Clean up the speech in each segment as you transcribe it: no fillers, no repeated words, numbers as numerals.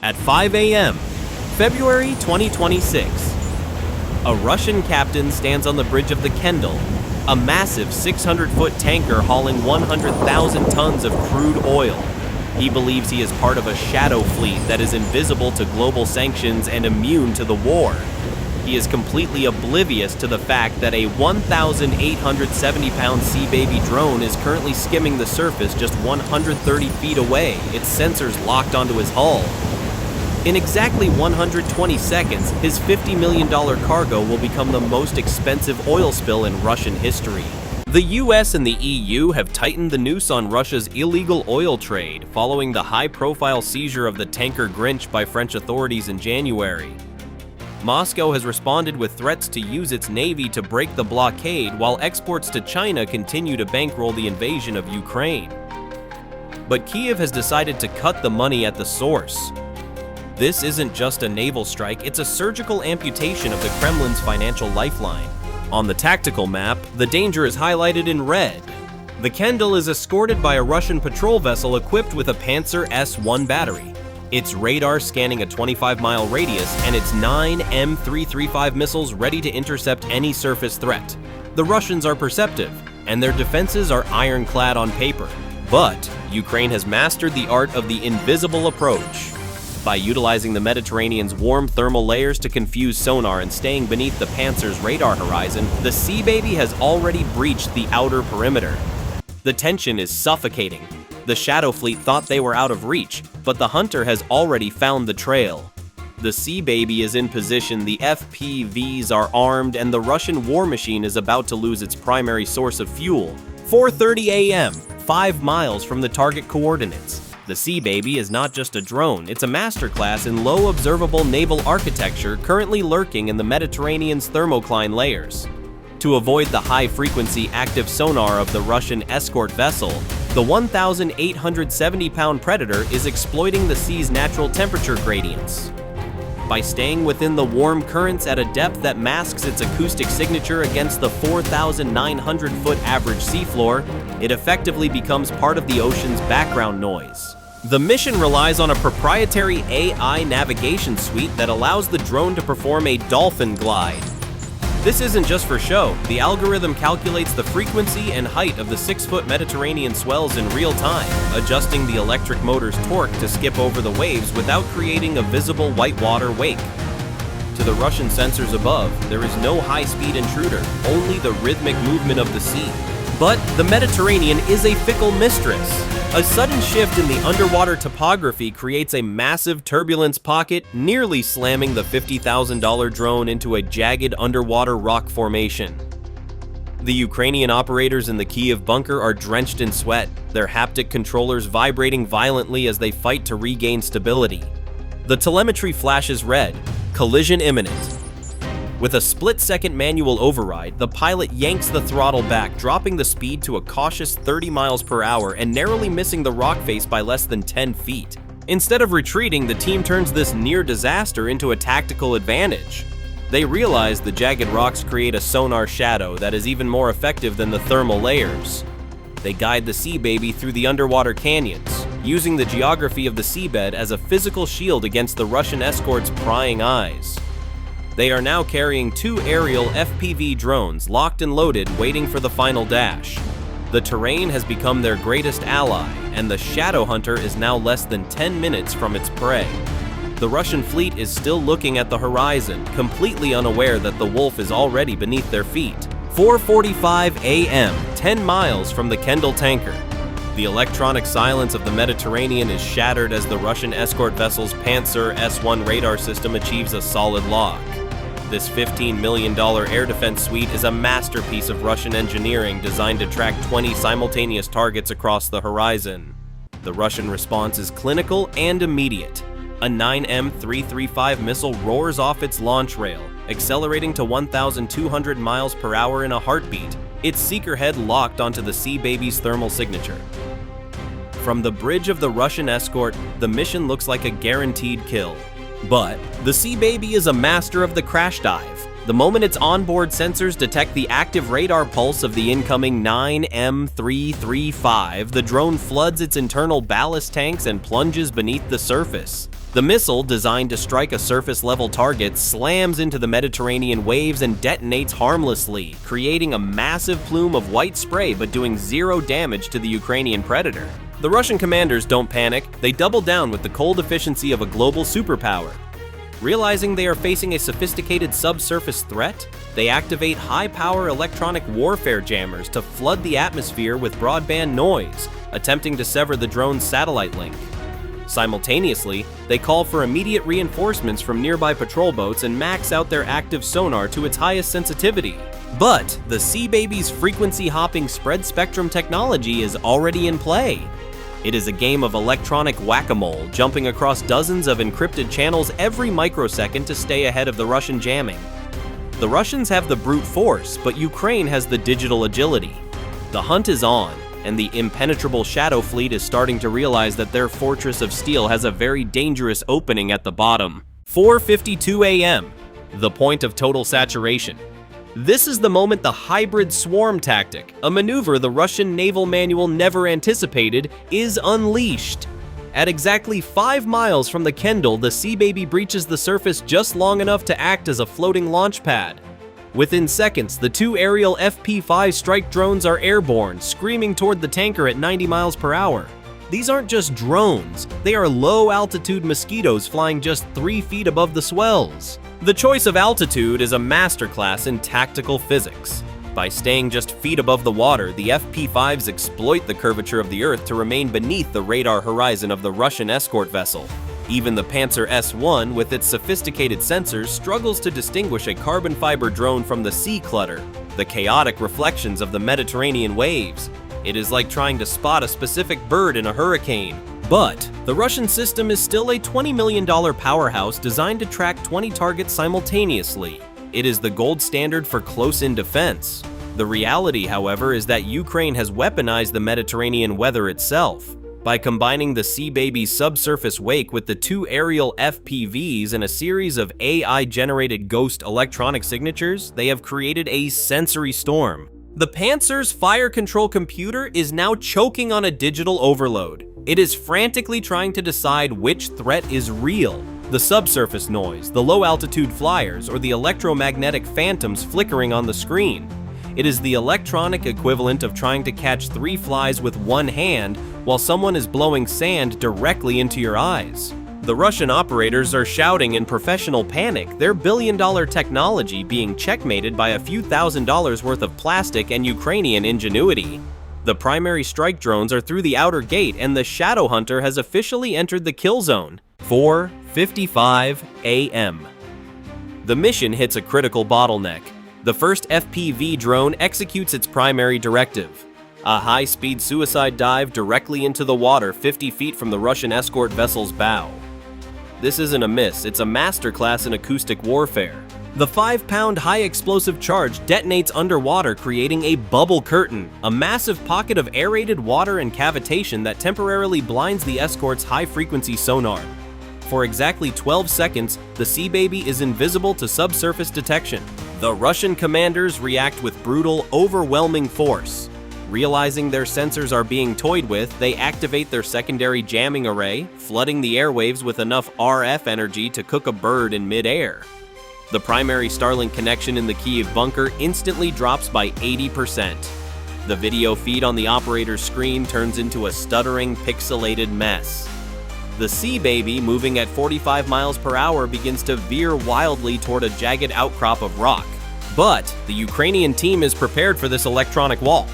At 5 a.m., February 2026, a Russian captain stands on the bridge of the Qendil, a massive 600-foot tanker hauling 100,000 tons of crude oil. He believes he is part of a shadow fleet that is invisible to global sanctions and immune to the war. He is completely oblivious to the fact that a 1,870-pound Sea Baby drone is currently skimming the surface just 130 feet away, its sensors locked onto his hull. In exactly 120 seconds, his $50 million cargo will become the most expensive oil spill in Russian history. The US and the EU have tightened the noose on Russia's illegal oil trade following the high-profile seizure of the tanker Grinch by French authorities in January. Moscow has responded with threats to use its navy to break the blockade while exports to China continue to bankroll the invasion of Ukraine. But Kyiv has decided to cut the money at the source. This isn't just a naval strike, it's a surgical amputation of the Kremlin's financial lifeline. On the tactical map, the danger is highlighted in red. The Qendil is escorted by a Russian patrol vessel equipped with a Pantsir S-1 battery. Its radar scanning a 25-mile radius, and its 9 M335 missiles ready to intercept any surface threat. The Russians are perceptive, and their defenses are ironclad on paper. But Ukraine has mastered the art of the invisible approach. By utilizing the Mediterranean's warm thermal layers to confuse sonar and staying beneath the Pantsir's radar horizon, the Sea Baby has already breached the outer perimeter. The tension is suffocating. The Shadow Fleet thought they were out of reach, but the Hunter has already found the trail. The Sea Baby is in position, the FPVs are armed, and the Russian war machine is about to lose its primary source of fuel. 4:30 a.m., 5 miles from the target coordinates. The Sea Baby is not just a drone, it's a masterclass in low-observable naval architecture currently lurking in the Mediterranean's thermocline layers. To avoid the high-frequency active sonar of the Russian Escort vessel, the 1,870-pound Predator is exploiting the sea's natural temperature gradients. By staying within the warm currents at a depth that masks its acoustic signature against the 4,900-foot average seafloor, it effectively becomes part of the ocean's background noise. The mission relies on a proprietary AI navigation suite that allows the drone to perform a dolphin glide. This isn't just for show. The algorithm calculates the frequency and height of the 6-foot Mediterranean swells in real time, adjusting the electric motor's torque to skip over the waves without creating a visible whitewater wake. To the Russian sensors above, there is no high-speed intruder, only the rhythmic movement of the sea. But the Mediterranean is a fickle mistress. A sudden shift in the underwater topography creates a massive turbulence pocket, nearly slamming the $50,000 drone into a jagged underwater rock formation. The Ukrainian operators in the Kyiv bunker are drenched in sweat, their haptic controllers vibrating violently as they fight to regain stability. The telemetry flashes red, collision imminent. With a split-second manual override, the pilot yanks the throttle back, dropping the speed to a cautious 30 miles per hour and narrowly missing the rock face by less than 10 feet. Instead of retreating, the team turns this near disaster into a tactical advantage. They realize the jagged rocks create a sonar shadow that is even more effective than the thermal layers. They guide the Sea Baby through the underwater canyons, using the geography of the seabed as a physical shield against the Russian escort's prying eyes. They are now carrying 2 aerial FPV drones locked and loaded, waiting for the final dash. The terrain has become their greatest ally, and the Shadow Hunter is now less than 10 minutes from its prey. The Russian fleet is still looking at the horizon, completely unaware that the Wolf is already beneath their feet. 4:45 a.m., 10 miles from the Qendil tanker. The electronic silence of the Mediterranean is shattered as the Russian escort vessel's Pantsir S-1 radar system achieves a solid lock. This $15 million air defense suite is a masterpiece of Russian engineering designed to track 20 simultaneous targets across the horizon. The Russian response is clinical and immediate. A 9 M335 missile roars off its launch rail, accelerating to 1,200 miles per hour in a heartbeat, its seeker head locked onto the Sea Baby's thermal signature. From the bridge of the Russian escort, the mission looks like a guaranteed kill. But the Sea Baby is a master of the crash dive. The moment its onboard sensors detect the active radar pulse of the incoming 9 M335, the drone floods its internal ballast tanks and plunges beneath the surface. The The missile, designed to strike a surface-level target, slams into the Mediterranean waves and detonates harmlessly, creating a massive plume of white spray but doing zero damage to the Ukrainian predator. The Russian commanders don't panic, they double down with the cold efficiency of a global superpower. Realizing they are facing a sophisticated subsurface threat, they activate high-power electronic warfare jammers to flood the atmosphere with broadband noise, attempting to sever the drone's satellite link. Simultaneously, they call for immediate reinforcements from nearby patrol boats and max out their active sonar to its highest sensitivity. But the Sea Baby's frequency-hopping spread spectrum technology is already in play. It is a game of electronic whack-a-mole, jumping across dozens of encrypted channels every microsecond to stay ahead of the Russian jamming. The Russians have the brute force, but Ukraine has the digital agility. The hunt is on, and the impenetrable Shadow Fleet is starting to realize that their fortress of steel has a very dangerous opening at the bottom. 4:52 a.m., the point of total saturation. This is the moment the hybrid swarm tactic, a maneuver the Russian naval manual never anticipated, is unleashed. At exactly 5 miles from the Qendil, the Sea Baby breaches the surface just long enough to act as a floating launch pad. Within seconds, the 2 aerial FP-5 strike drones are airborne, screaming toward the tanker at 90 miles per hour. These aren't just drones, they are low-altitude mosquitoes flying just 3 feet above the swells. The choice of altitude is a masterclass in tactical physics. By staying just feet above the water, the FP-5s exploit the curvature of the Earth to remain beneath the radar horizon of the Russian escort vessel. Even the Pantsir S-1, with its sophisticated sensors, struggles to distinguish a carbon fiber drone from the sea clutter, the chaotic reflections of the Mediterranean waves. It is like trying to spot a specific bird in a hurricane. But the Russian system is still a $20 million powerhouse designed to track 20 targets simultaneously. It is the gold standard for close-in defense. The reality, however, is that Ukraine has weaponized the Mediterranean weather itself. By combining the Sea Baby's subsurface wake with the 2 aerial FPVs and a series of AI-generated ghost electronic signatures, they have created a sensory storm. The Pantsir's fire control computer is now choking on a digital overload. It is frantically trying to decide which threat is real: the subsurface noise, the low-altitude flyers, or the electromagnetic phantoms flickering on the screen. It is the electronic equivalent of trying to catch 3 flies with one hand while someone is blowing sand directly into your eyes. The Russian operators are shouting in professional panic, their billion-dollar technology being checkmated by a few $1,000s worth of plastic and Ukrainian ingenuity. The primary strike drones are through the outer gate, and the Shadow Hunter has officially entered the kill zone. 4:55 a.m. The mission hits a critical bottleneck. The first FPV drone executes its primary directive: a high-speed suicide dive directly into the water 50 feet from the Russian escort vessel's bow. This isn't a miss, it's a masterclass in acoustic warfare. The 5-pound high-explosive charge detonates underwater, creating a bubble curtain, a massive pocket of aerated water and cavitation that temporarily blinds the escort's high-frequency sonar. For exactly 12 seconds, the Sea Baby is invisible to subsurface detection. The Russian commanders react with brutal, overwhelming force. Realizing their sensors are being toyed with, they activate their secondary jamming array, flooding the airwaves with enough RF energy to cook a bird in mid-air. The primary Starlink connection in the Kyiv bunker instantly drops by 80%. The video feed on the operator's screen turns into a stuttering, pixelated mess. The Sea Baby, moving at 45 miles per hour, begins to veer wildly toward a jagged outcrop of rock. But the Ukrainian team is prepared for this electronic wall.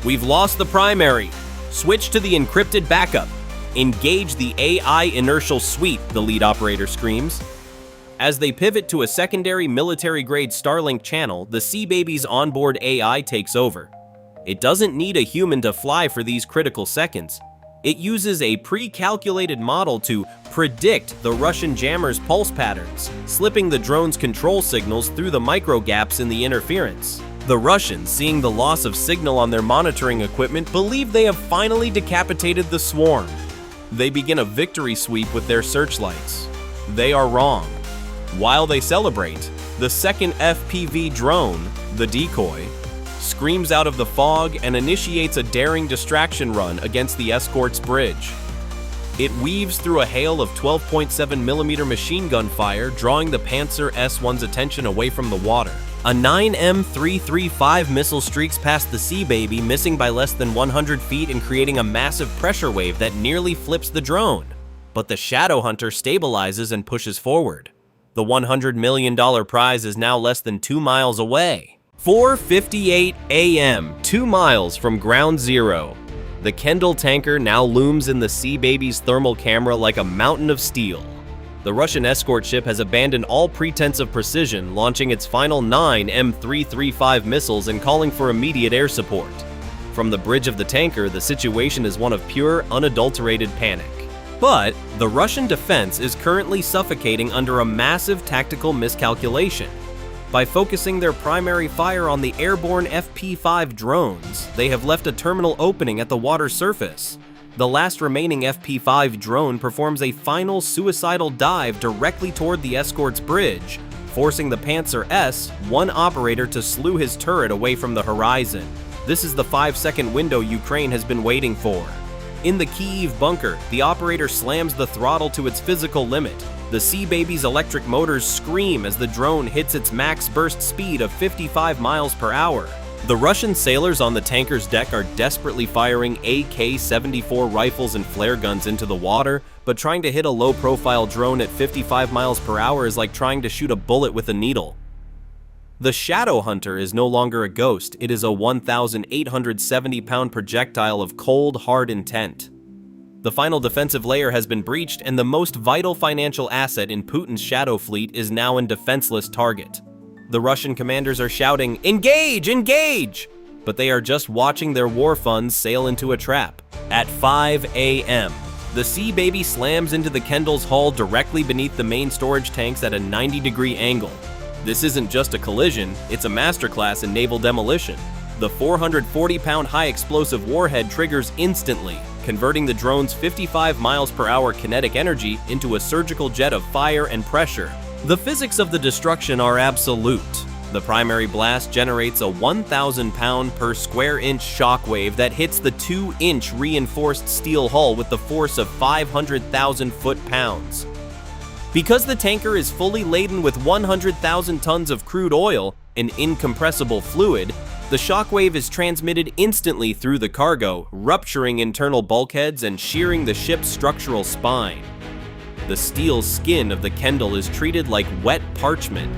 "We've lost the primary. Switch to the encrypted backup. Engage the AI inertial sweep," the lead operator screams. As they pivot to a secondary military-grade Starlink channel, the Sea Baby's onboard AI takes over. It doesn't need a human to fly for these critical seconds. It uses a pre-calculated model to predict the Russian jammer's pulse patterns, slipping the drone's control signals through the micro-gaps in the interference. The Russians, seeing the loss of signal on their monitoring equipment, believe they have finally decapitated the swarm. They begin a victory sweep with their searchlights. They are wrong. While they celebrate, the second FPV drone, the decoy, screams out of the fog and initiates a daring distraction run against the escort's bridge. It weaves through a hail of 12.7mm machine gun fire, drawing the Pantsir S1's attention away from the water. A 9M335 missile streaks past the Sea Baby, missing by less than 100 feet and creating a massive pressure wave that nearly flips the drone. But the Shadow Hunter stabilizes and pushes forward. The $100 million prize is now less than 2 miles away. 4:58 a.m., 2 miles from ground zero. The Qendil tanker now looms in the Sea Baby's thermal camera like a mountain of steel. The Russian escort ship has abandoned all pretense of precision, launching its final 9 M335 missiles and calling for immediate air support. From the bridge of the tanker, the situation is one of pure, unadulterated panic. But the Russian defense is currently suffocating under a massive tactical miscalculation. By focusing their primary fire on the airborne FP-5 drones, they have left a terminal opening at the water surface. The last remaining FP-5 drone performs a final suicidal dive directly toward the Escort's bridge, forcing the Pantsir S1 operator to slew his turret away from the horizon. This is the 5-second window Ukraine has been waiting for. In the Kyiv bunker, the operator slams the throttle to its physical limit. The Sea Baby's electric motors scream as the drone hits its max burst speed of 55 miles per hour. The Russian sailors on the tanker's deck are desperately firing AK-74 rifles and flare guns into the water, but trying to hit a low-profile drone at 55 miles per hour is like trying to shoot a bullet with a needle. The Shadow Hunter is no longer a ghost, it is a 1,870-pound projectile of cold, hard intent. The final defensive layer has been breached, and the most vital financial asset in Putin's shadow fleet is now a defenseless target. The Russian commanders are shouting, "Engage! Engage!" But they are just watching their war funds sail into a trap. At 5 a.m., the Sea Baby slams into the Qendil's hull directly beneath the main storage tanks at a 90-degree angle. This isn't just a collision, it's a masterclass in naval demolition. The 440-pound high-explosive warhead triggers instantly, converting the drone's 55 miles per hour kinetic energy into a surgical jet of fire and pressure. The physics of the destruction are absolute. The primary blast generates a 1,000-pound per square inch shockwave that hits the 2-inch reinforced steel hull with the force of 500,000 foot-pounds. Because the tanker is fully laden with 100,000 tons of crude oil, an incompressible fluid, the shockwave is transmitted instantly through the cargo, rupturing internal bulkheads and shearing the ship's structural spine. The steel skin of the Qendil is treated like wet parchment.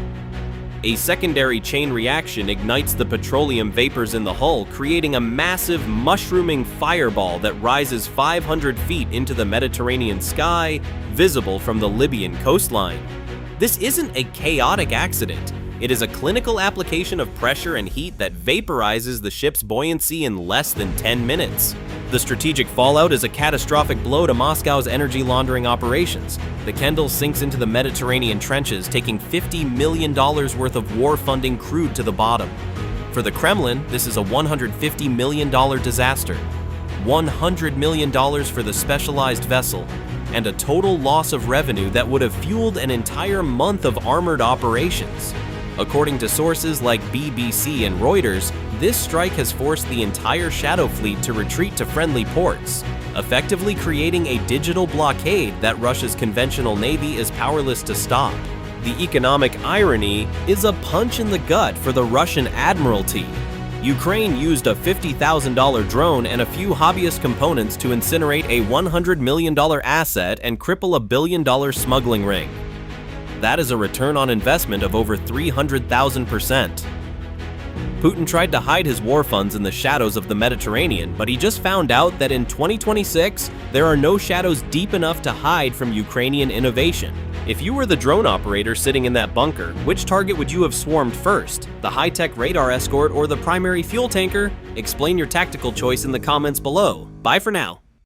A secondary chain reaction ignites the petroleum vapors in the hull, creating a massive mushrooming fireball that rises 500 feet into the Mediterranean sky, visible from the Libyan coastline. This isn't a chaotic accident. It is a clinical application of pressure and heat that vaporizes the ship's buoyancy in less than 10 minutes. The strategic fallout is a catastrophic blow to Moscow's energy laundering operations. The Qendil sinks into the Mediterranean trenches, taking $50 million worth of war-funding crude to the bottom. For the Kremlin, this is a $150 million disaster. $100 million for the specialized vessel, and a total loss of revenue that would have fueled an entire month of armored operations. According to sources like BBC and Reuters, this strike has forced the entire Shadow Fleet to retreat to friendly ports, effectively creating a digital blockade that Russia's conventional navy is powerless to stop. The economic irony is a punch in the gut for the Russian Admiralty. Ukraine used a $50,000 drone and a few hobbyist components to incinerate a $100 million asset and cripple a $1 billion smuggling ring. That is a return on investment of over 300,000%. Putin tried to hide his war funds in the shadows of the Mediterranean, but he just found out that in 2026, there are no shadows deep enough to hide from Ukrainian innovation. If you were the drone operator sitting in that bunker, which target would you have swarmed first? The high-tech radar escort or the primary fuel tanker? Explain your tactical choice in the comments below. Bye for now.